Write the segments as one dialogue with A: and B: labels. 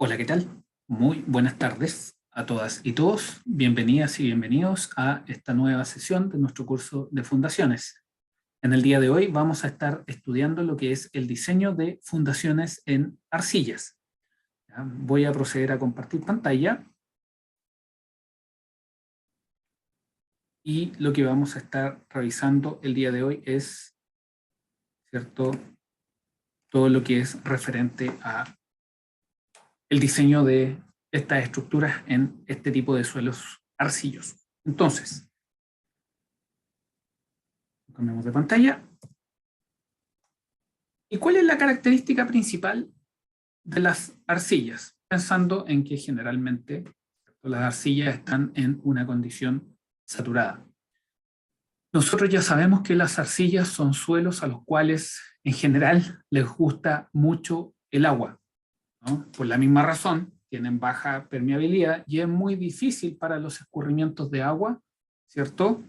A: Hola, ¿qué tal? Muy buenas tardes a todas y todos. Bienvenidas y bienvenidos a esta nueva sesión de nuestro curso de fundaciones. En el día de hoy vamos a estar estudiando lo que es el diseño de fundaciones en arcillas. ¿Ya? Voy a proceder a compartir pantalla. Y lo que vamos a estar revisando el día de hoy es, ¿cierto?, todo lo que es referente a el diseño de estas estructuras en este tipo de suelos arcillosos. Entonces, cambiamos de pantalla. ¿Y cuál es la característica principal de las arcillas? Pensando en que generalmente las arcillas están en una condición saturada. Nosotros ya sabemos que las arcillas son suelos a los cuales en general les gusta mucho el agua, ¿no? Por la misma razón, tienen baja permeabilidad y es muy difícil para los escurrimientos de agua, ¿cierto?,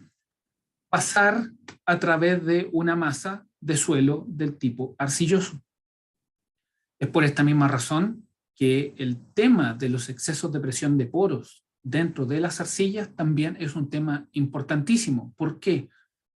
A: pasar a través de una masa de suelo del tipo arcilloso. Es por esta misma razón que el tema de los excesos de presión de poros dentro de las arcillas también es un tema importantísimo. ¿Por qué?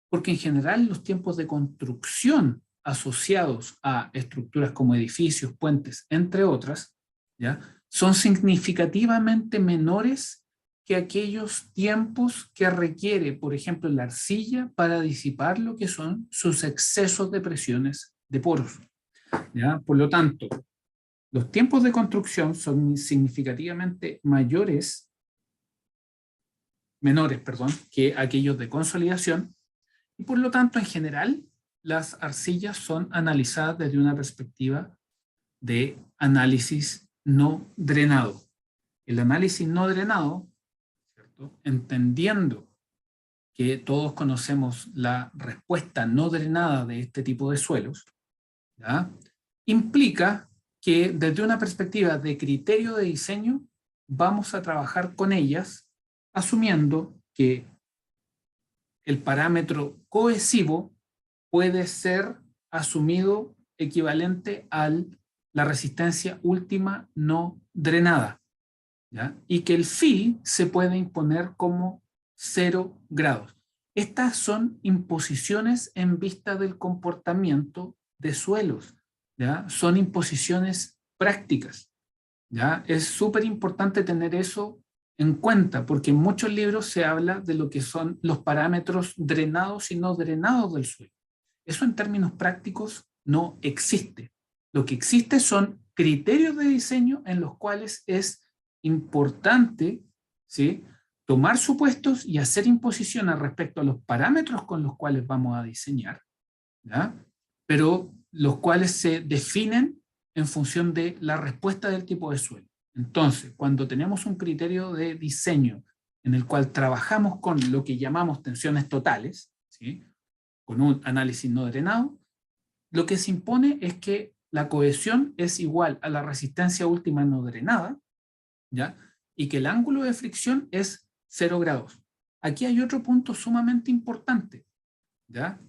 A: Porque en general los tiempos de construcción asociados a estructuras como edificios, puentes, entre otras, ¿ya?, son significativamente menores que aquellos tiempos que requiere, por ejemplo, la arcilla para disipar lo que son sus excesos de presiones de poros, ¿ya? Por lo tanto, los tiempos de construcción son significativamente menores, que aquellos de consolidación, y por lo tanto, en general, las arcillas son analizadas desde una perspectiva de análisis no drenado. El análisis no drenado, ¿cierto?, entendiendo que todos conocemos la respuesta no drenada de este tipo de suelos, ¿ya?, implica que desde una perspectiva de criterio de diseño vamos a trabajar con ellas asumiendo que el parámetro cohesivo puede ser asumido equivalente a la resistencia última no drenada, ¿ya?, y que el phi se puede imponer como 0 grados. Estas son imposiciones en vista del comportamiento de suelos, ¿ya? Son imposiciones prácticas, ¿ya? Es súper importante tener eso en cuenta, porque en muchos libros se habla de lo que son los parámetros drenados y no drenados del suelo. Eso en términos prácticos no existe. Lo que existe son criterios de diseño en los cuales es importante, ¿sí?, tomar supuestos y hacer imposiciones respecto a los parámetros con los cuales vamos a diseñar, ¿ya?, pero los cuales se definen en función de la respuesta del tipo de suelo. Entonces, cuando tenemos un criterio de diseño en el cual trabajamos con lo que llamamos tensiones totales, ¿sí?, con un análisis no drenado, lo que se impone es que la cohesión es igual a la resistencia última no drenada, ¿ya?, y que el ángulo de fricción es 0 grados. Aquí hay otro punto sumamente importante, ¿ya?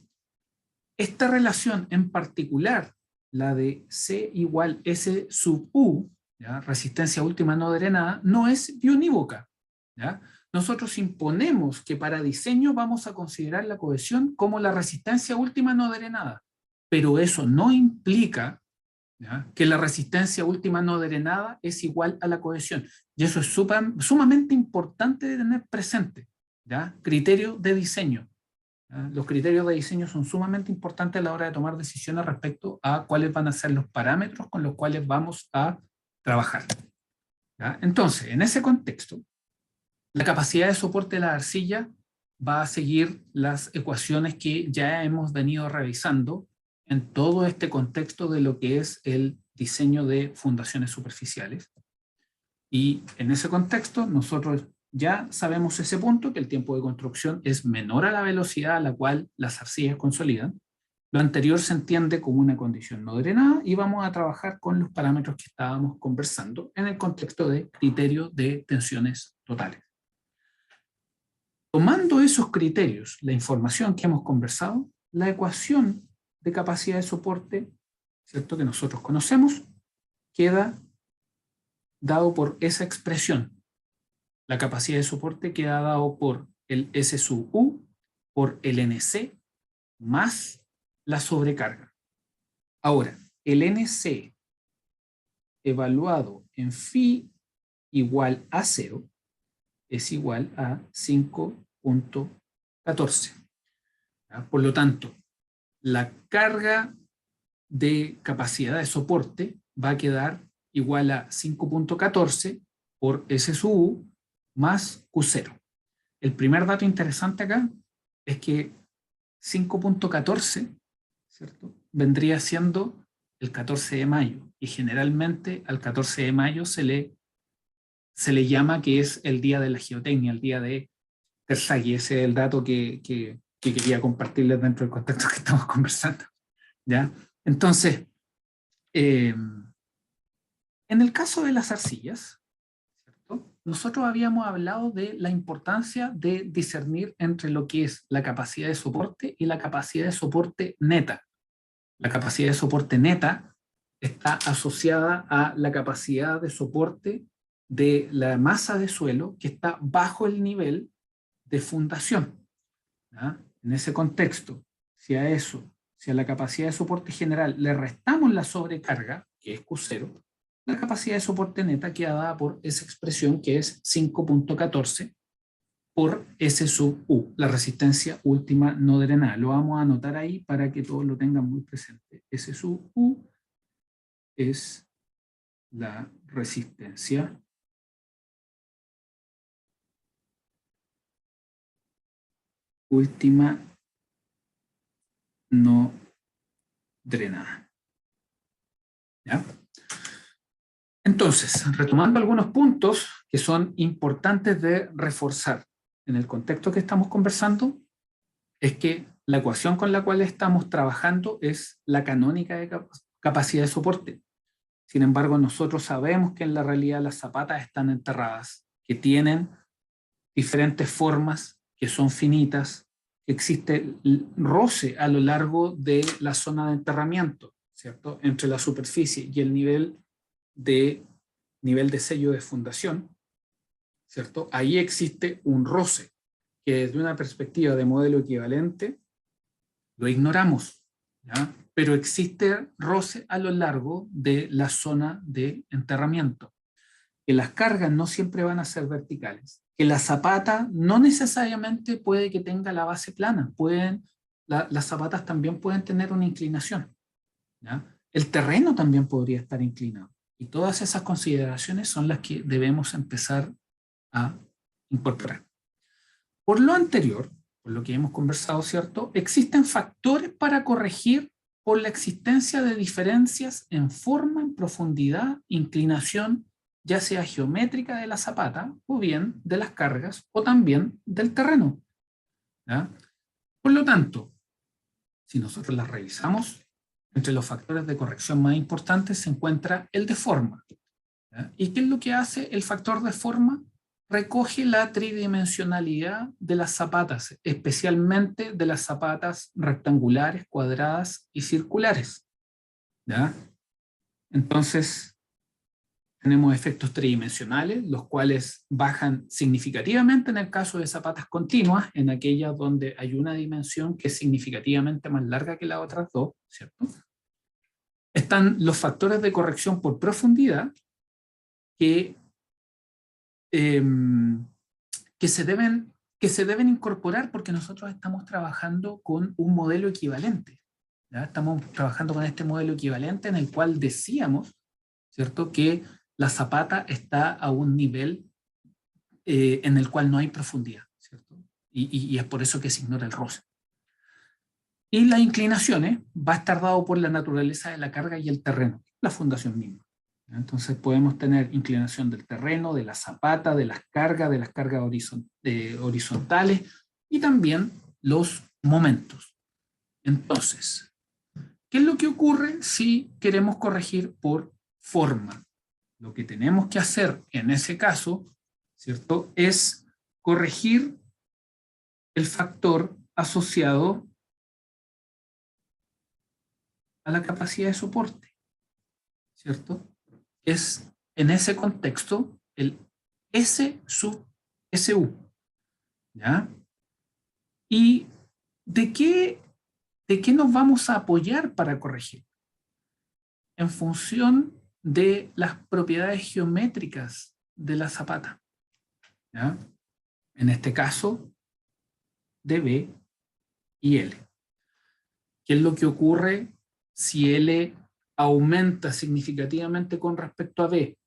A: Esta relación en particular, la de C igual S sub U, ¿ya?, resistencia última no drenada, no es biunívoca, ¿ya? Nosotros imponemos que para diseño vamos a considerar la cohesión como la resistencia última no drenada, pero eso no implica, ¿ya?, que la resistencia última no drenada es igual a la cohesión. Y eso es sumamente importante de tener presente, ¿ya? Criterio de diseño. ¿Ya? Los criterios de diseño son sumamente importantes a la hora de tomar decisiones respecto a cuáles van a ser los parámetros con los cuales vamos a trabajar, ¿ya? Entonces, en ese contexto, la capacidad de soporte de la arcilla va a seguir las ecuaciones que ya hemos venido revisando en todo este contexto de lo que es el diseño de fundaciones superficiales. Y en ese contexto nosotros ya sabemos ese punto, que el tiempo de construcción es menor a la velocidad a la cual las arcillas consolidan. Lo anterior se entiende como una condición no drenada y vamos a trabajar con los parámetros que estábamos conversando en el contexto de criterio de tensiones totales. Tomando esos criterios, la información que hemos conversado, la ecuación de capacidad de soporte, ¿cierto?, que nosotros conocemos, queda dado por esa expresión. La capacidad de soporte queda dado por el S sub U, por el NC, más la sobrecarga. Ahora, el NC evaluado en phi igual a 0 es igual a 5.14. Por lo tanto, la carga de capacidad de soporte va a quedar igual a 5.14 por S sub U más Q0. El primer dato interesante acá es que 5.14, ¿cierto?, vendría siendo el 14 de mayo, y generalmente al 14 de mayo se le llama que es el día de la geotecnia, el día de Terzaghi. Ese es el dato que quería compartirles dentro del contexto que estamos conversando, ¿ya? Entonces, en el caso de las arcillas, ¿cierto?, nosotros habíamos hablado de la importancia de discernir entre lo que es la capacidad de soporte y la capacidad de soporte neta. La capacidad de soporte neta está asociada a la capacidad de soporte de la masa de suelo que está bajo el nivel de fundación, ¿ya? En ese contexto, si a la capacidad de soporte general le restamos la sobrecarga, que es Q0, la capacidad de soporte neta queda dada por esa expresión que es 5.14 por S sub U, la resistencia última no drenada. Lo vamos a anotar ahí para que todos lo tengan muy presente. S sub U es la resistencia última no drenada. ¿Ya? Entonces, retomando algunos puntos que son importantes de reforzar en el contexto que estamos conversando, es que la ecuación con la cual estamos trabajando es la canónica de capacidad de soporte. Sin embargo, nosotros sabemos que en la realidad las zapatas están enterradas, que tienen diferentes formas, que son finitas, que existe roce a lo largo de la zona de enterramiento, ¿cierto?, entre la superficie y el nivel de sello de fundación, ¿cierto? Ahí existe un roce que desde una perspectiva de modelo equivalente lo ignoramos, ¿ya? Pero existe roce a lo largo de la zona de enterramiento. Que las cargas no siempre van a ser verticales, que la zapata no necesariamente puede que tenga la base plana, las zapatas también pueden tener una inclinación, ¿ya? El terreno también podría estar inclinado, y todas esas consideraciones son las que debemos empezar a incorporar. Por lo anterior, por lo que hemos conversado, ¿cierto?, existen factores para corregir por la existencia de diferencias en forma, en profundidad, inclinación, ya sea geométrica de la zapata, o bien de las cargas, o también del terreno, ¿ya? Por lo tanto, si nosotros las revisamos, entre los factores de corrección más importantes se encuentra el de forma, ¿ya? ¿Y qué es lo que hace el factor de forma? Recoge la tridimensionalidad de las zapatas, especialmente de las zapatas rectangulares, cuadradas y circulares, ¿ya? Entonces, tenemos efectos tridimensionales, los cuales bajan significativamente en el caso de zapatas continuas, en aquellas donde hay una dimensión que es significativamente más larga que las otras dos, ¿cierto? Están los factores de corrección por profundidad que se deben incorporar porque nosotros estamos trabajando con un modelo equivalente, ¿ya? Estamos trabajando con este modelo equivalente en el cual decíamos, ¿cierto?, que la zapata está a un nivel en el cual no hay profundidad, ¿cierto? Y es por eso que se ignora el roce. Y las inclinaciones va a estar dado por la naturaleza de la carga y el terreno, la fundación misma. Entonces podemos tener inclinación del terreno, de la zapata, de las cargas horizontales y también los momentos. Entonces, ¿qué es lo que ocurre si queremos corregir por forma? Lo que tenemos que hacer en ese caso, ¿cierto?, es corregir el factor asociado a la capacidad de soporte, ¿cierto? Es en ese contexto el S sub SU. ¿Ya? ¿Y de qué nos vamos a apoyar para corregir? En función de las propiedades geométricas de la zapata. ¿Ya? En este caso, de B y L. ¿Qué es lo que ocurre si L aumenta significativamente con respecto a B?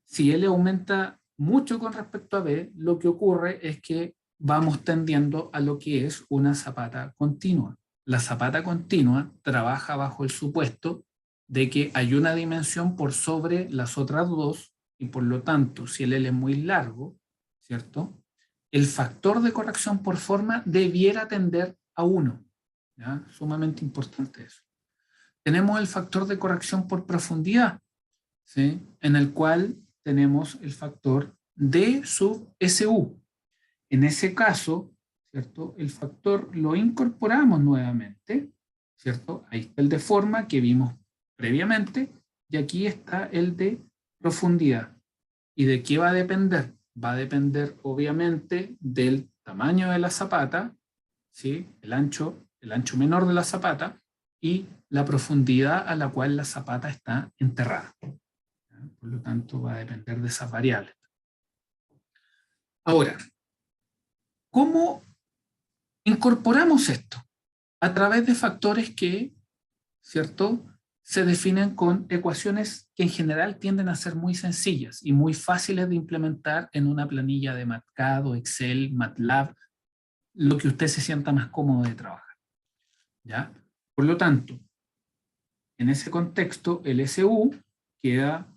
A: Si L aumenta mucho con respecto a B, lo que ocurre es que vamos tendiendo a lo que es una zapata continua. La zapata continua trabaja bajo el supuesto de que hay una dimensión por sobre las otras dos y por lo tanto, si el L es muy largo, ¿cierto? El factor de corrección por forma debiera tender a 1. ¿Ya? Sumamente importante eso. Tenemos el factor de corrección por profundidad, ¿sí? En el cual tenemos el factor D sub SU. En ese caso, ¿cierto? El factor lo incorporamos nuevamente, ¿cierto? Ahí está el de forma que vimos previamente y aquí está el de profundidad. ¿Y de qué va a depender? Va a depender obviamente del tamaño de la zapata, ¿sí? El ancho menor de la zapata y la profundidad a la cual la zapata está enterrada. Por lo tanto, va a depender de esas variables. Ahora, ¿cómo incorporamos esto? A través de factores que, ¿cierto?, se definen con ecuaciones que en general tienden a ser muy sencillas y muy fáciles de implementar en una planilla de MATCAD, Excel, MATLAB, lo que usted se sienta más cómodo de trabajar. ¿Ya? Por lo tanto, en ese contexto, el SU queda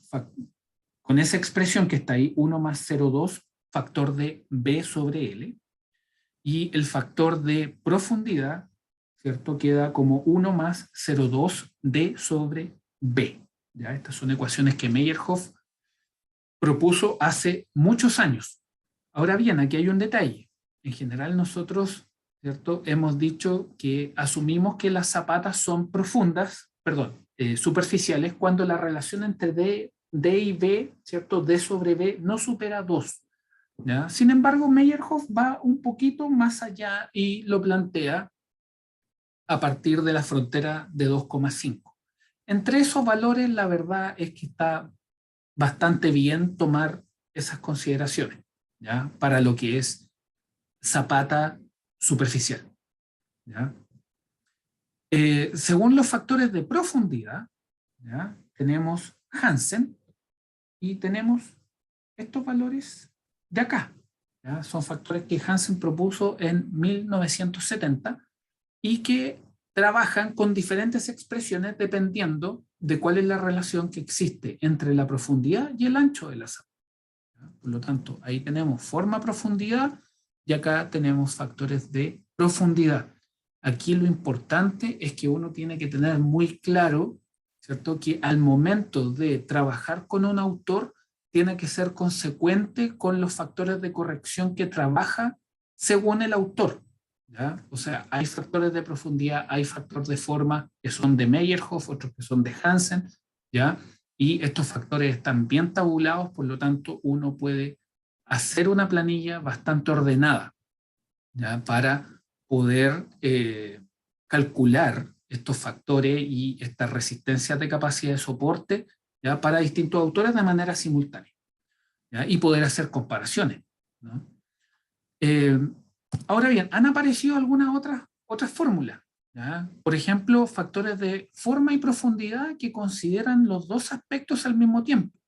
A: con esa expresión que está ahí, 1 más 0,2 factor de B sobre L, y el factor de profundidad, ¿cierto? Queda como 1 más 0,2 D sobre B. ¿Ya? Estas son ecuaciones que Meyerhof propuso hace muchos años. Ahora bien, aquí hay un detalle. En general nosotros, ¿cierto?, hemos dicho que asumimos que las zapatas son superficiales cuando la relación entre D y B, ¿cierto?, D sobre B no supera 2. ¿Ya? Sin embargo, Meyerhof va un poquito más allá y lo plantea a partir de la frontera de 2,5. Entre esos valores, la verdad es que está bastante bien tomar esas consideraciones, ¿ya? Para lo que es zapata superficial. ¿Ya? Según los factores de profundidad, ¿ya?, tenemos Hansen y tenemos estos valores de acá. ¿Ya? Son factores que Hansen propuso en 1970 y que trabajan con diferentes expresiones dependiendo de cuál es la relación que existe entre la profundidad y el ancho de la zapata. Por lo tanto, ahí tenemos forma, profundidad y acá tenemos factores de profundidad. Aquí lo importante es que uno tiene que tener muy claro, ¿cierto?, que al momento de trabajar con un autor tiene que ser consecuente con los factores de corrección que trabaja según el autor. ¿Ya? O sea, hay factores de profundidad, hay factores de forma que son de Meyerhof, otros que son de Hansen, ¿ya? Y estos factores están bien tabulados, por lo tanto, uno puede hacer una planilla bastante ordenada, ¿ya?, para poder calcular estos factores y estas resistencias de capacidad de soporte, ¿ya?, para distintos autores de manera simultánea, ¿ya?, y poder hacer comparaciones, ¿no? Ahora bien, han aparecido algunas otras fórmulas, ¿ya? Por ejemplo, factores de forma y profundidad que consideran los dos aspectos al mismo tiempo.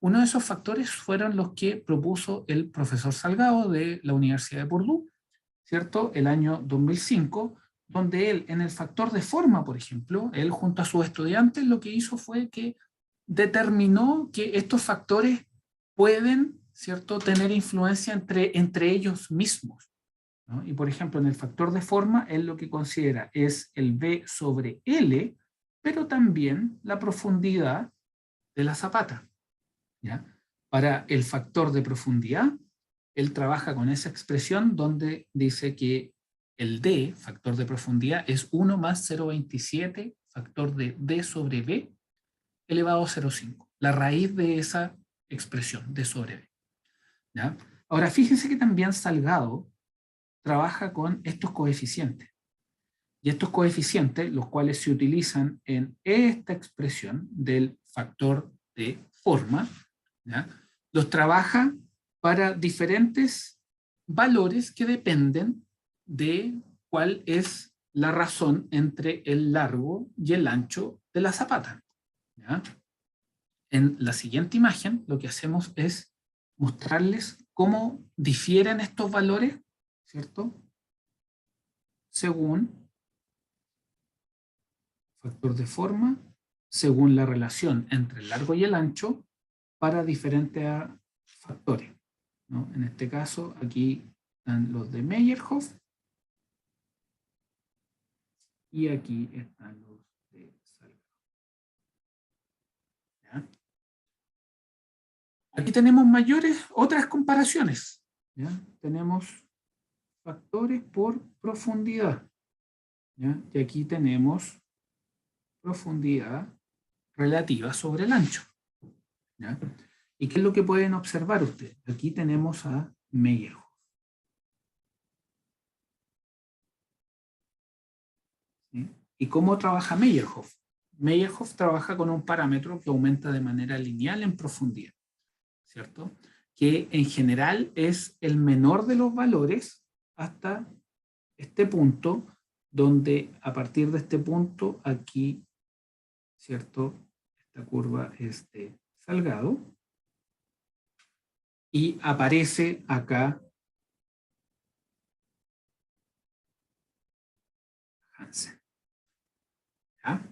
A: Uno de esos factores fueron los que propuso el profesor Salgado de la Universidad de Purdue, ¿cierto?, el año 2005, donde él, en el factor de forma, por ejemplo, él junto a sus estudiantes lo que hizo fue que determinó que estos factores pueden, ¿cierto?, tener influencia entre ellos mismos, ¿no? Y por ejemplo, en el factor de forma, él lo que considera es el B sobre L, pero también la profundidad de la zapata, ¿ya? Para el factor de profundidad, él trabaja con esa expresión donde dice que el D, factor de profundidad, es 1 más 0,27 factor de D sobre B elevado a 0,5. la raíz de esa expresión de sobre B. ¿Ya? Ahora, fíjense que también Salgado trabaja con estos coeficientes. Y estos coeficientes, los cuales se utilizan en esta expresión del factor de forma, ¿ya? Los trabaja para diferentes valores que dependen de cuál es la razón entre el largo y el ancho de la zapata. ¿Ya? En la siguiente imagen, lo que hacemos es mostrarles cómo difieren estos valores, ¿cierto? Según factor de forma, según la relación entre el largo y el ancho, para diferentes factores, ¿no? En este caso, aquí están los de Meyerhof, y aquí están los de Salgado. ¿Ya? Aquí tenemos otras comparaciones. ¿Ya? Tenemos factores por profundidad. ¿Ya? Y aquí tenemos profundidad relativa sobre el ancho. ¿Ya? ¿Y qué es lo que pueden observar ustedes? Aquí tenemos a Meyerhof. ¿Sí? ¿Y cómo trabaja Meyerhof? Meyerhof trabaja con un parámetro que aumenta de manera lineal en profundidad, ¿cierto? Que en general es el menor de los valores hasta este punto, donde a partir de este punto aquí, ¿cierto? Esta curva es de Salgado y aparece acá Hansen. ¿Ya?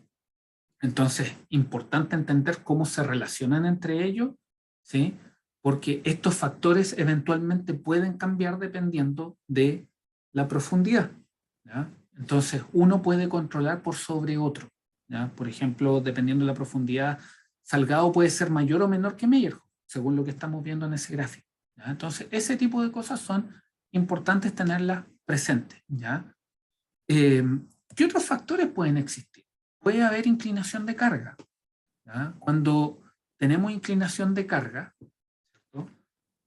A: Entonces, importante entender cómo se relacionan entre ellos, ¿sí? Porque estos factores eventualmente pueden cambiar dependiendo de la profundidad. ¿Ya? Entonces, uno puede controlar por sobre otro. ¿Ya? Por ejemplo, dependiendo de la profundidad, Salgado puede ser mayor o menor que Meyerhof, según lo que estamos viendo en ese gráfico. ¿Ya? Entonces, ese tipo de cosas son importantes tenerlas presentes. ¿Ya? ¿Qué otros factores pueden existir? Puede haber inclinación de carga. ¿Ya? Cuando tenemos inclinación de carga, ¿cierto?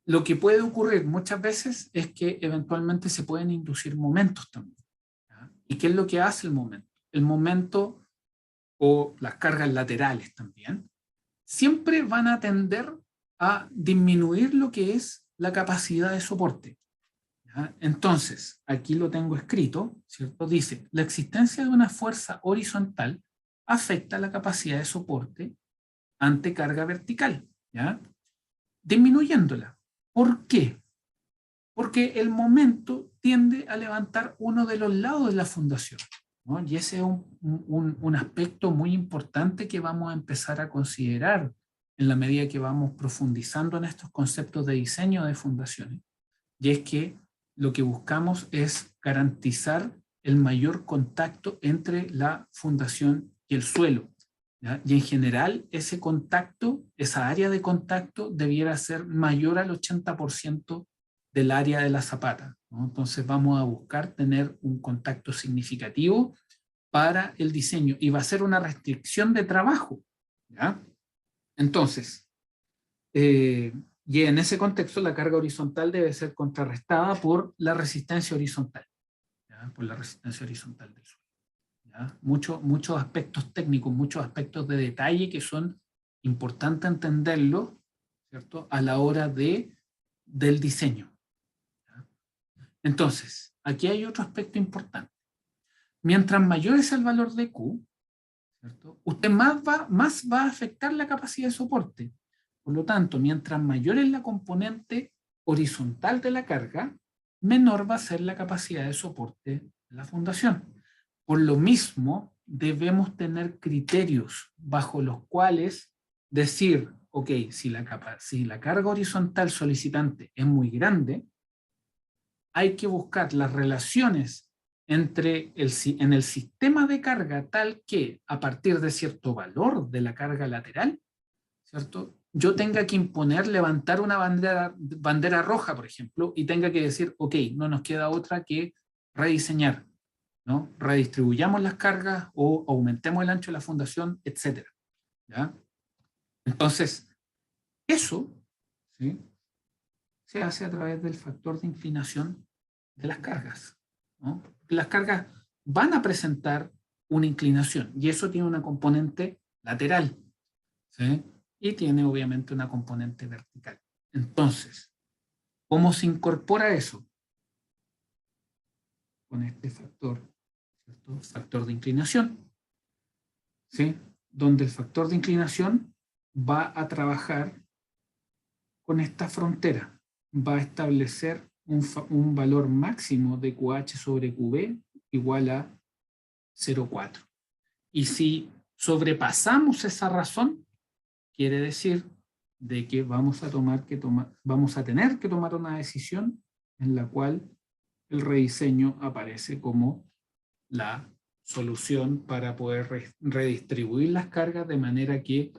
A: Lo que puede ocurrir muchas veces es que eventualmente se pueden inducir momentos también. ¿Ya? ¿Y qué es lo que hace el momento? El momento o las cargas laterales también siempre van a tender a disminuir lo que es la capacidad de soporte. ¿Ya? Entonces, aquí lo tengo escrito, ¿cierto? Dice, la existencia de una fuerza horizontal afecta la capacidad de soporte ante carga vertical, ¿ya? Disminuyéndola. ¿Por qué? Porque el momento tiende a levantar uno de los lados de la fundación, ¿no? Y ese es un aspecto muy importante que vamos a empezar a considerar en la medida que vamos profundizando en estos conceptos de diseño de fundaciones. Y es que lo que buscamos es garantizar el mayor contacto entre la fundación y el suelo. ¿Ya? Y en general ese contacto, esa área de contacto debiera ser mayor al 80% del área de la zapata, ¿no? Entonces vamos a buscar tener un contacto significativo para el diseño y va a ser una restricción de trabajo. ¿Ya? Entonces, y en ese contexto la carga horizontal debe ser contrarrestada por la resistencia horizontal, ¿ya? Por la resistencia horizontal del suelo. ¿Ya? Muchos aspectos técnicos, muchos aspectos de detalle que son importantes entenderlo, ¿cierto? A la hora del diseño. ¿Ya? Entonces, aquí hay otro aspecto importante. Mientras mayor es el valor de Q, ¿cierto? Usted más va a afectar la capacidad de soporte. Por lo tanto, mientras mayor es la componente horizontal de la carga, menor va a ser la capacidad de soporte de la fundación. Por lo mismo, debemos tener criterios bajo los cuales decir, ok, si la carga horizontal solicitante es muy grande, hay que buscar las relaciones en el sistema de carga tal que a partir de cierto valor de la carga lateral, ¿cierto? Yo tenga que levantar una bandera roja, por ejemplo, y tenga que decir, ok, no nos queda otra que rediseñar, ¿no? Redistribuyamos las cargas o aumentemos el ancho de la fundación, etc. ¿Ya? Entonces, eso, ¿sí?, se hace a través del factor de inclinación de las cargas, ¿no? Las cargas van a presentar una inclinación y eso tiene una componente lateral, ¿sí?, y tiene obviamente una componente vertical. Entonces, ¿cómo se incorpora eso? Con este factor, ¿cierto?, factor de inclinación, ¿sí?, donde el factor de inclinación va a trabajar con esta frontera, va a establecer un valor máximo de QH sobre QB igual a 0,4. Y si sobrepasamos esa razón, quiere decir de que vamos a tener que tomar una decisión en la cual el rediseño aparece como la solución para poder redistribuir las cargas de manera que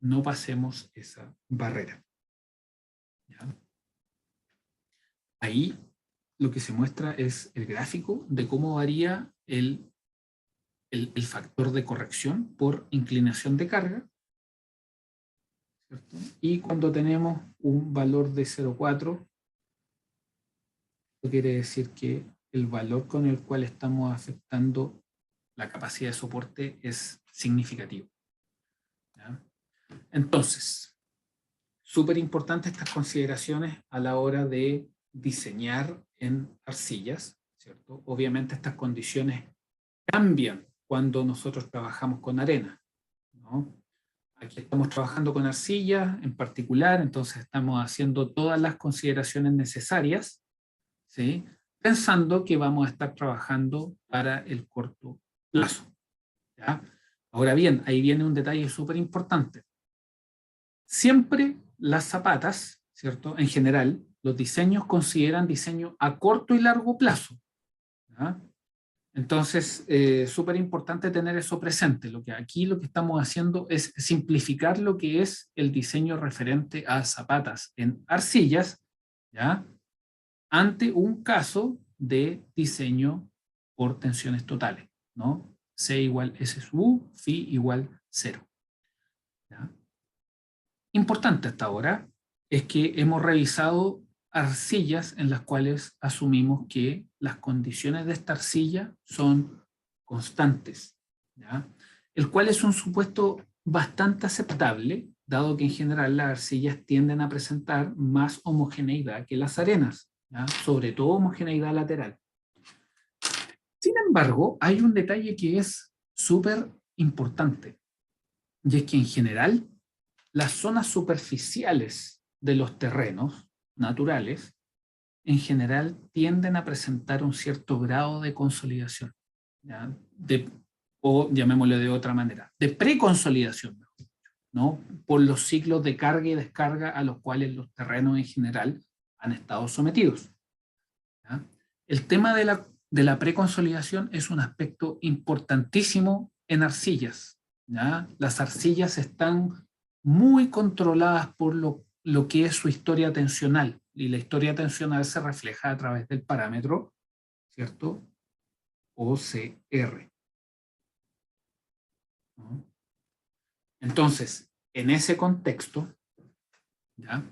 A: no pasemos esa barrera. ¿Ya? Ahí lo que se muestra es el gráfico de cómo varía el factor de corrección por inclinación de carga, ¿cierto? Y cuando tenemos un valor de 0,4, eso quiere decir que el valor con el cual estamos afectando la capacidad de soporte es significativo. ¿Ya? Entonces, súper importante estas consideraciones a la hora de diseñar en arcillas, ¿cierto? Obviamente estas condiciones cambian cuando nosotros trabajamos con arena, ¿no? Aquí estamos trabajando con arcilla en particular, entonces estamos haciendo todas las consideraciones necesarias, ¿sí?, pensando que vamos a estar trabajando para el corto plazo. ¿Ya? Ahora bien, ahí viene un detalle súper importante. Siempre las zapatas, ¿cierto?, en general, los diseños consideran diseño a corto y largo plazo. ¿Ya? Entonces, súper importante tener eso presente. Lo que estamos haciendo es simplificar lo que es el diseño referente a zapatas en arcillas, ¿ya?, ante un caso de diseño por tensiones totales, ¿no? C igual S sub U, phi igual 0. ¿Ya? Importante hasta ahora es que hemos revisado arcillas en las cuales asumimos que las condiciones de esta arcilla son constantes, ¿ya?, el cual es un supuesto bastante aceptable, dado que en general las arcillas tienden a presentar más homogeneidad que las arenas, ¿ya?, sobre todo homogeneidad lateral. Sin embargo, hay un detalle que es súper importante, y es que en general las zonas superficiales de los terrenos naturales en general tienden a presentar un cierto grado de consolidación, ¿ya?, o llamémoslo de otra manera, de preconsolidación, ¿no?, por los ciclos de carga y descarga a los cuales los terrenos en general han estado sometidos. ¿Ya? El tema de la preconsolidación es un aspecto importantísimo en arcillas, ¿ya? Las arcillas están muy controladas por lo que es su historia tensional, y la historia tensional se refleja a través del parámetro, ¿cierto?, OCR, ¿no? Entonces, en ese contexto, ¿ya?,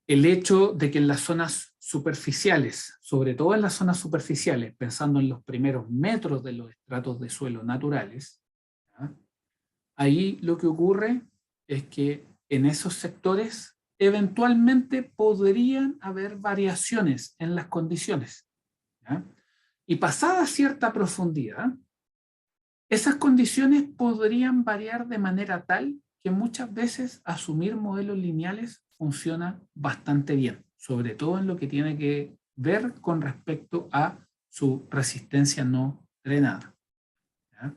A: el hecho de que en las zonas superficiales, sobre todo en las zonas superficiales, pensando en los primeros metros de los estratos de suelo naturales, ¿ya?, ahí lo que ocurre es que en esos sectores eventualmente podrían haber variaciones en las condiciones, ¿ya? Y pasada cierta profundidad, esas condiciones podrían variar de manera tal que muchas veces asumir modelos lineales funciona bastante bien, sobre todo en lo que tiene que ver con respecto a su resistencia no drenada, ¿ya?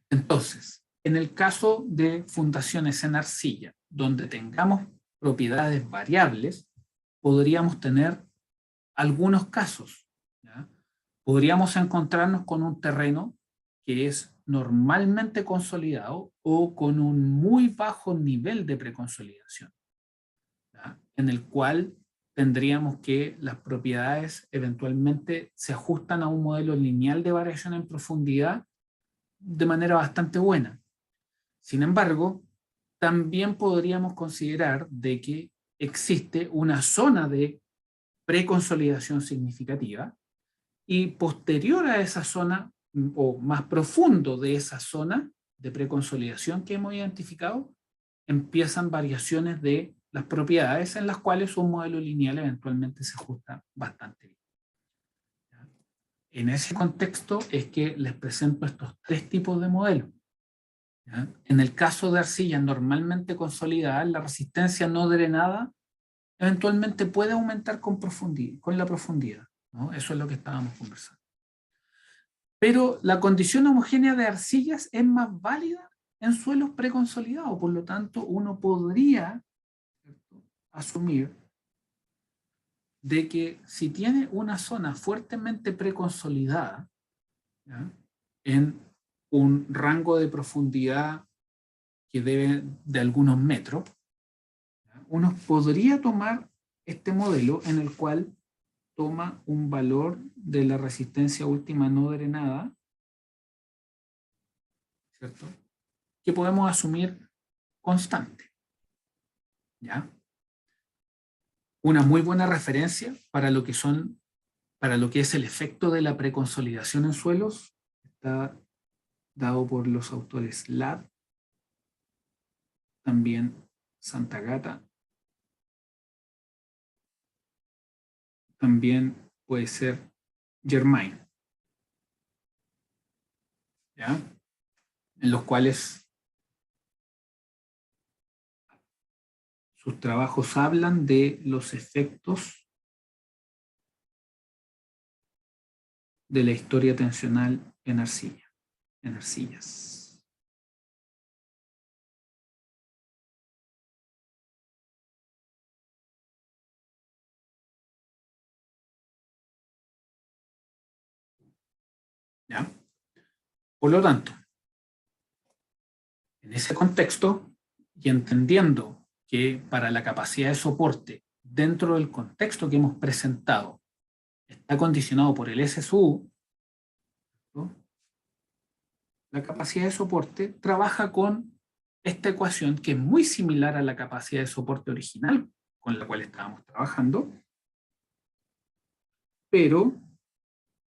A: Entonces, en el caso de fundaciones en arcilla, donde tengamos propiedades variables, podríamos tener algunos casos, ¿ya? Podríamos encontrarnos con un terreno que es normalmente consolidado o con un muy bajo nivel de preconsolidación, ¿ya?, en el cual tendríamos que las propiedades eventualmente se ajustan a un modelo lineal de variación en profundidad de manera bastante buena. Sin embargo, también podríamos considerar de que existe una zona de preconsolidación significativa y posterior a esa zona, o más profundo de esa zona de preconsolidación que hemos identificado, empiezan variaciones de las propiedades en las cuales un modelo lineal eventualmente se ajusta bastante bien. En ese contexto es que les presento estos tres tipos de modelos. ¿Ya? En el caso de arcillas normalmente consolidadas, la resistencia no drenada eventualmente puede aumentar con la profundidad, ¿no? Eso es lo que estábamos conversando. Pero la condición homogénea de arcillas es más válida en suelos preconsolidados, por lo tanto uno podría, ¿cierto?, asumir de que si tiene una zona fuertemente preconsolidada, ¿ya?, en un rango de profundidad que debe de algunos metros, ¿ya?, uno podría tomar este modelo en el cual toma un valor de la resistencia última no drenada, ¿cierto?, que podemos asumir constante, ¿ya? Una muy buena referencia para lo que es el efecto de la preconsolidación en suelos está dado por los autores Ladd, también Santagata, también puede ser Germain, ¿ya?, en los cuales sus trabajos hablan de los efectos de la historia tensional en arcillas. ¿Ya? Por lo tanto, en ese contexto, y entendiendo que para la capacidad de soporte, dentro del contexto que hemos presentado, está condicionado por el SSU, ¿no?, la capacidad de soporte trabaja con esta ecuación que es muy similar a la capacidad de soporte original con la cual estábamos trabajando, pero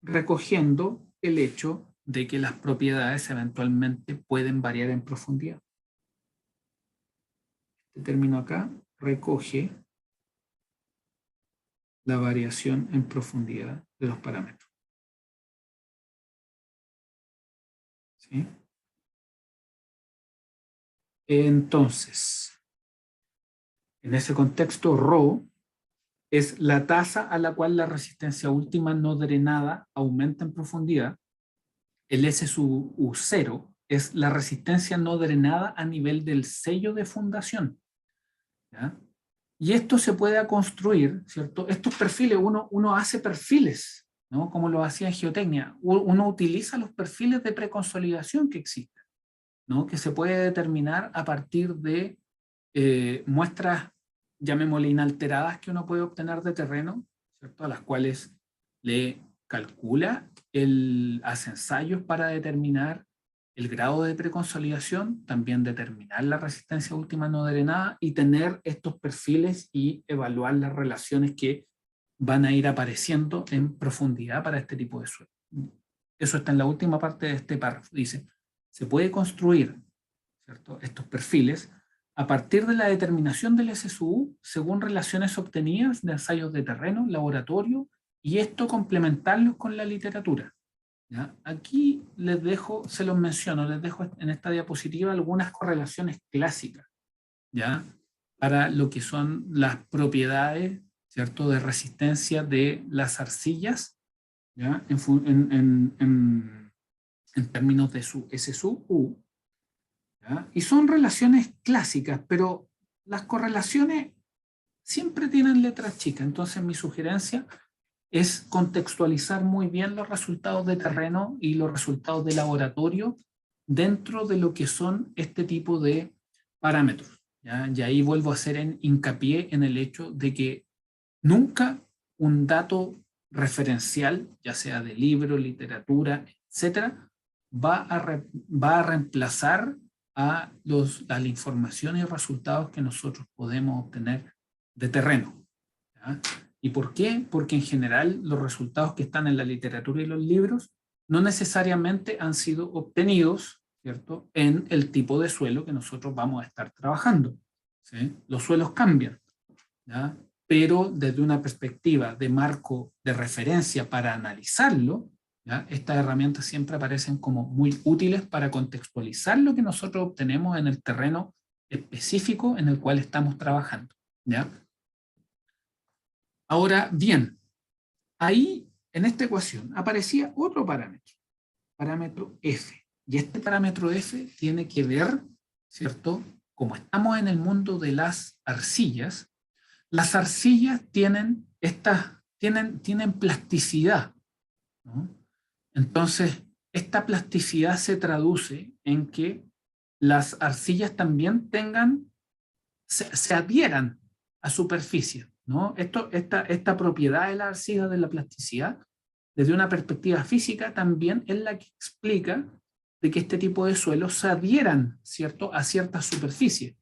A: recogiendo el hecho de que las propiedades eventualmente pueden variar en profundidad. Este término acá recoge la variación en profundidad de los parámetros. ¿Sí? Entonces, en ese contexto, ρ es la tasa a la cual la resistencia última no drenada aumenta en profundidad. El S sub U0 es la resistencia no drenada a nivel del sello de fundación, ¿ya? Y esto se puede construir, ¿cierto? Estos perfiles, uno hace perfiles, ¿no?, como lo hacía en geotecnia. Uno utiliza los perfiles de preconsolidación que existen, ¿no?, que se puede determinar a partir de muestras, llamémosle inalteradas, que uno puede obtener de terreno, ¿cierto?, a las cuales le calcula, hace ensayos para determinar el grado de preconsolidación, también determinar la resistencia última no drenada y tener estos perfiles y evaluar las relaciones que van a ir apareciendo en profundidad para este tipo de suelo. Eso está en la última parte de este párrafo. Dice, se puede construir, ¿cierto?, estos perfiles a partir de la determinación del SSU según relaciones obtenidas de ensayos de terreno, laboratorio, y esto complementarlos con la literatura. ¿Ya? Aquí les dejo, se los menciono, les dejo en esta diapositiva algunas correlaciones clásicas, ¿ya?, para lo que son las propiedades, ¿cierto?, de resistencia de las arcillas, ¿ya?, en términos de su SSU, ¿ya? Y son relaciones clásicas, pero las correlaciones siempre tienen letras chicas, entonces mi sugerencia es contextualizar muy bien los resultados de terreno y los resultados de laboratorio dentro de lo que son este tipo de parámetros, ¿ya? Y ahí vuelvo a hacer hincapié en el hecho de que nunca un dato referencial, ya sea de libro, literatura, etcétera, va a reemplazar a la información y resultados que nosotros podemos obtener de terreno. ¿Ya? ¿Y por qué? Porque en general los resultados que están en la literatura y los libros no necesariamente han sido obtenidos, ¿cierto?, en el tipo de suelo que nosotros vamos a estar trabajando. ¿Sí? Los suelos cambian, ¿ya? Pero desde una perspectiva de marco de referencia para analizarlo, ¿ya? Estas herramientas siempre aparecen como muy útiles para contextualizar lo que nosotros obtenemos en el terreno específico en el cual estamos trabajando. ¿Ya? Ahora bien, ahí en esta ecuación aparecía otro parámetro F. Y este parámetro F tiene que ver, ¿cierto? Como estamos en el mundo de las arcillas tienen plasticidad, ¿no? Entonces, esta plasticidad se traduce en que las arcillas también se adhieran a superficie, ¿no? Esta propiedad de la arcilla de la plasticidad, desde una perspectiva física, también es la que explica de que este tipo de suelos se adhieran, ¿cierto?, a ciertas superficies.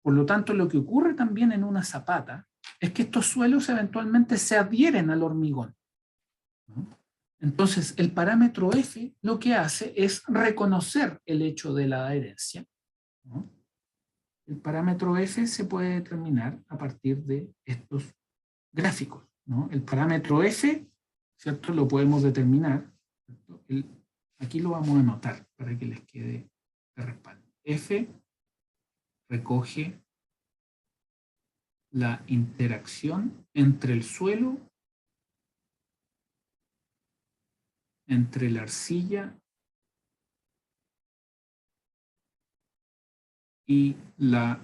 A: Por lo tanto, lo que ocurre también en una zapata es que estos suelos eventualmente se adhieren al hormigón, ¿no? Entonces, el parámetro F lo que hace es reconocer el hecho de la adherencia, ¿no? El parámetro F se puede determinar a partir de estos gráficos, ¿no? El parámetro F, ¿cierto?, lo podemos determinar, aquí lo vamos a anotar para que les quede de respaldo. F recoge la interacción entre el suelo, entre la arcilla y la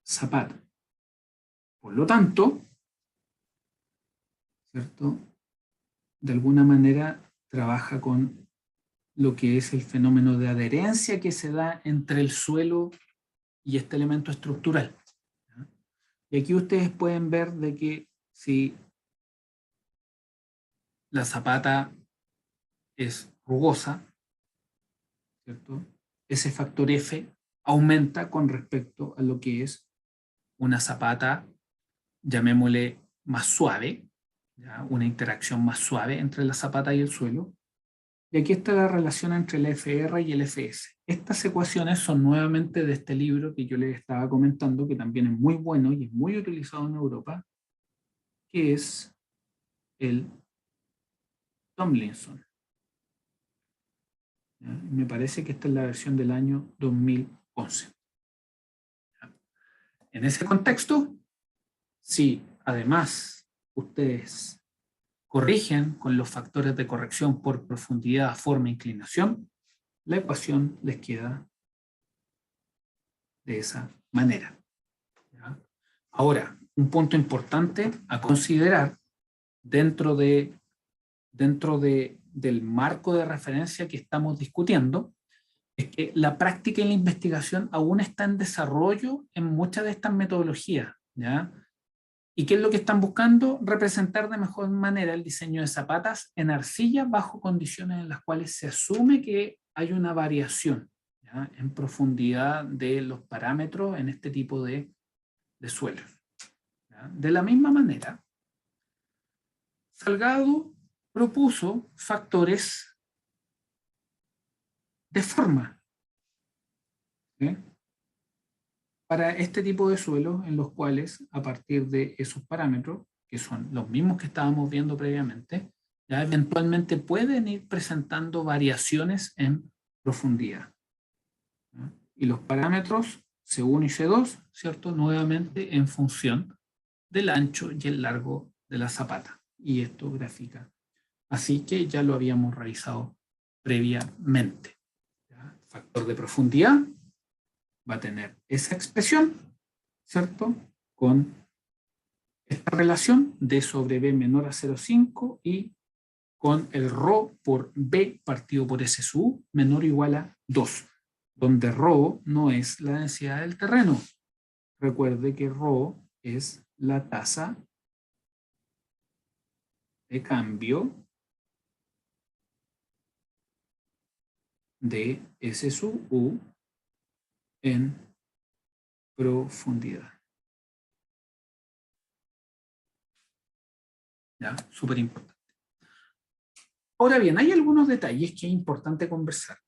A: zapata. Por lo tanto, ¿cierto?, de alguna manera trabaja con lo que es el fenómeno de adherencia que se da entre el suelo y este elemento estructural. ¿Ya? Y aquí ustedes pueden ver de que si la zapata es rugosa, ¿cierto?, ese factor F aumenta con respecto a lo que es una zapata, llamémosle más suave, ¿ya?, una interacción más suave entre la zapata y el suelo. Y aquí está la relación entre el FR y el FS. Estas ecuaciones son nuevamente de este libro que yo les estaba comentando, que también es muy bueno y es muy utilizado en Europa, que es el Tomlinson. ¿Ya? Me parece que esta es la versión del año 2011. ¿Ya? En ese contexto, si además ustedes corrigen con los factores de corrección por profundidad, forma e inclinación, la ecuación les queda de esa manera. ¿Ya? Ahora, un punto importante a considerar dentro del marco de referencia que estamos discutiendo es que la práctica y la investigación aún está en desarrollo en muchas de estas metodologías, ¿ya? ¿Y qué es lo que están buscando? Representar de mejor manera el diseño de zapatas en arcilla bajo condiciones en las cuales se asume que hay una variación, ¿ya?, en profundidad de los parámetros en este tipo de suelos. ¿Ya? De la misma manera, Salgado propuso factores de forma, ¿sí?, para este tipo de suelos en los cuales, a partir de esos parámetros, que son los mismos que estábamos viendo previamente, ya eventualmente pueden ir presentando variaciones en profundidad, ¿no? Y los parámetros C1 y C2, ¿cierto?, nuevamente en función del ancho y el largo de la zapata. Y esto grafica. Así que ya lo habíamos realizado previamente. ¿Ya? Factor de profundidad va a tener esa expresión, ¿cierto?, con esta relación D sobre B menor a 0,5 y con el ρ por B partido por S sub U menor o igual a 2, donde ρ no es la densidad del terreno. Recuerde que ρ es la tasa de cambio de S sub U en profundidad. ¿Ya? Súper importante. Ahora bien, hay algunos detalles que es importante conversar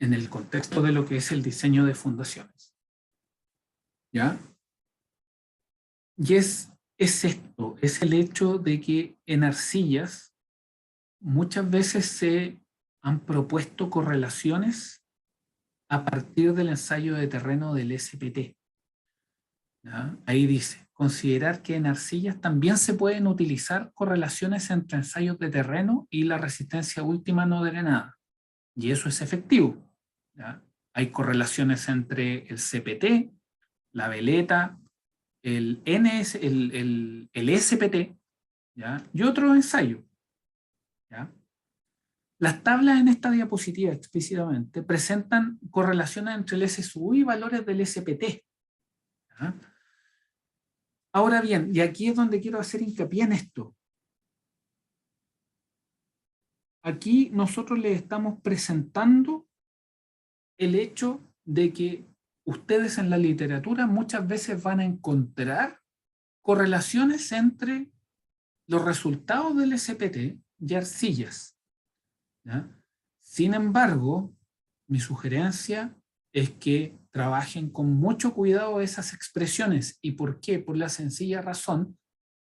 A: en el contexto de lo que es el diseño de fundaciones. ¿Ya? Y es esto, es el hecho de que en arcillas muchas veces se han propuesto correlaciones a partir del ensayo de terreno del SPT. ¿Ya? Ahí dice, considerar que en arcillas también se pueden utilizar correlaciones entre ensayos de terreno y la resistencia última no drenada. Y eso es efectivo. ¿Ya? Hay correlaciones entre el CPT, la veleta, el SPT, ¿ya? Y otro ensayo. ¿Ya? Las tablas en esta diapositiva explícitamente presentan correlaciones entre el SSU y valores del SPT. ¿Ya? Ahora bien, y aquí es donde quiero hacer hincapié en esto. Aquí nosotros les estamos presentando el hecho de que ustedes en la literatura muchas veces van a encontrar correlaciones entre los resultados del SPT y arcillas. ¿Ya? Sin embargo, mi sugerencia es que trabajen con mucho cuidado esas expresiones. ¿Y por qué? Por la sencilla razón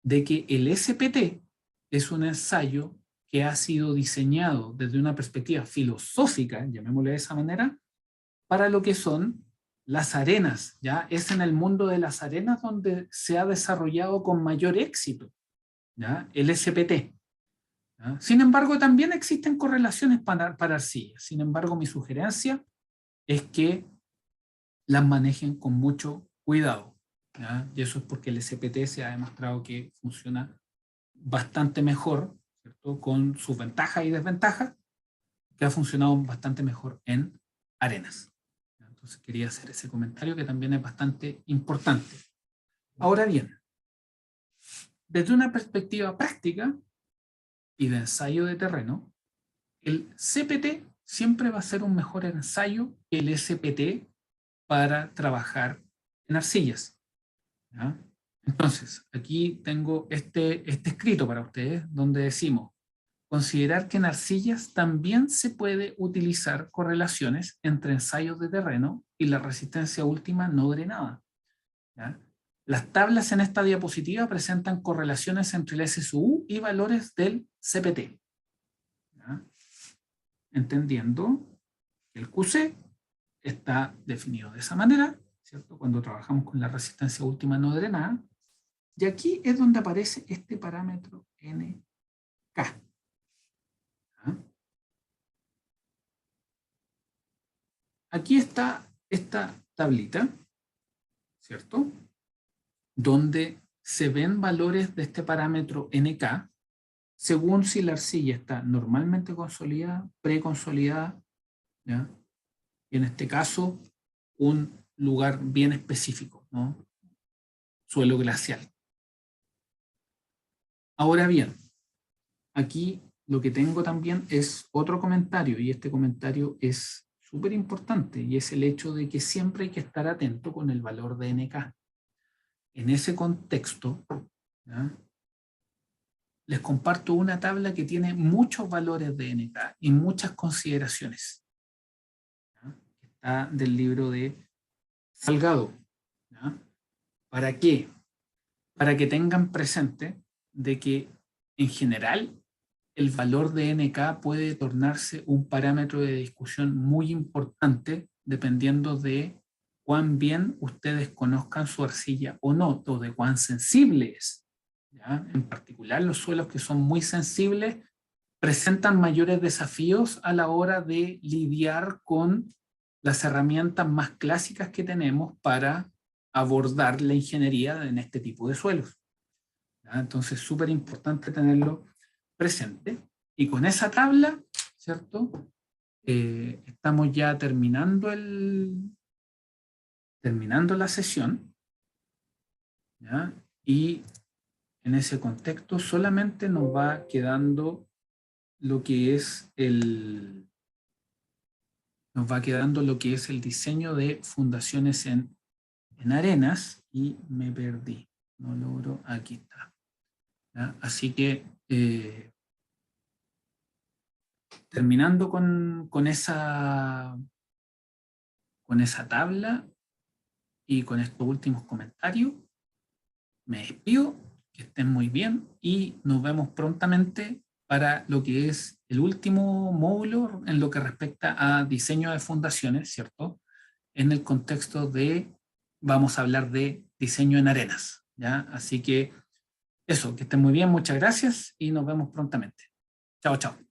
A: de que el SPT es un ensayo que ha sido diseñado desde una perspectiva filosófica, llamémosle de esa manera, para lo que son las arenas. ¿Ya? Es en el mundo de las arenas donde se ha desarrollado con mayor éxito, ¿ya? El SPT. ¿Ya? Sin embargo, también existen correlaciones para arcillas. Sin embargo, mi sugerencia es que las manejen con mucho cuidado. ¿Ya? Y eso es porque el SPT se ha demostrado que funciona bastante mejor, ¿cierto? Con sus ventajas y desventajas, que ha funcionado bastante mejor en arenas. Entonces quería hacer ese comentario que también es bastante importante. Ahora bien, desde una perspectiva práctica y de ensayo de terreno, el CPT siempre va a ser un mejor ensayo que el SPT para trabajar en arcillas. ¿Ya? Entonces, aquí tengo este escrito para ustedes, donde decimos, considerar que en arcillas también se puede utilizar correlaciones entre ensayos de terreno y la resistencia última no drenada. ¿Ya? Las tablas en esta diapositiva presentan correlaciones entre el SSU y valores del CPT. ¿Ya? Entendiendo que el QC está definido de esa manera, ¿cierto? Cuando trabajamos con la resistencia última no drenada. Y aquí es donde aparece este parámetro NK. ¿Ah? Aquí está esta tablita, ¿cierto? Donde se ven valores de este parámetro NK según si la arcilla está normalmente consolidada, preconsolidada, ¿ya? Y en este caso, un lugar bien específico, ¿no? Suelo glacial. Ahora bien, aquí lo que tengo también es otro comentario, y este comentario es súper importante, y es el hecho de que siempre hay que estar atento con el valor de NK. En ese contexto, ¿ya? Les comparto una tabla que tiene muchos valores de NK y muchas consideraciones. ¿Ya? Está del libro de Salgado. ¿Ya? ¿Para qué? Para que tengan presente de que en general el valor de NK puede tornarse un parámetro de discusión muy importante dependiendo de cuán bien ustedes conozcan su arcilla o no, o de cuán sensible es. ¿Ya? En particular, los suelos que son muy sensibles presentan mayores desafíos a la hora de lidiar con las herramientas más clásicas que tenemos para abordar la ingeniería en este tipo de suelos. ¿Ya? Entonces, súper importante tenerlo presente. Y con esa tabla, ¿cierto? Estamos ya terminando la sesión. ¿Ya? Y en ese contexto solamente nos va quedando lo que es nos va quedando lo que es el diseño de fundaciones en arenas, y me perdí. No logro, aquí está. ¿Ya? Así que terminando con esa tabla y con estos últimos comentarios, me despido, que estén muy bien y nos vemos prontamente para lo que es el último módulo en lo que respecta a diseño de fundaciones, ¿cierto? En el contexto de, vamos a hablar de diseño en arenas, ¿ya? Así que eso, que estén muy bien, muchas gracias y nos vemos prontamente. Chao, chao.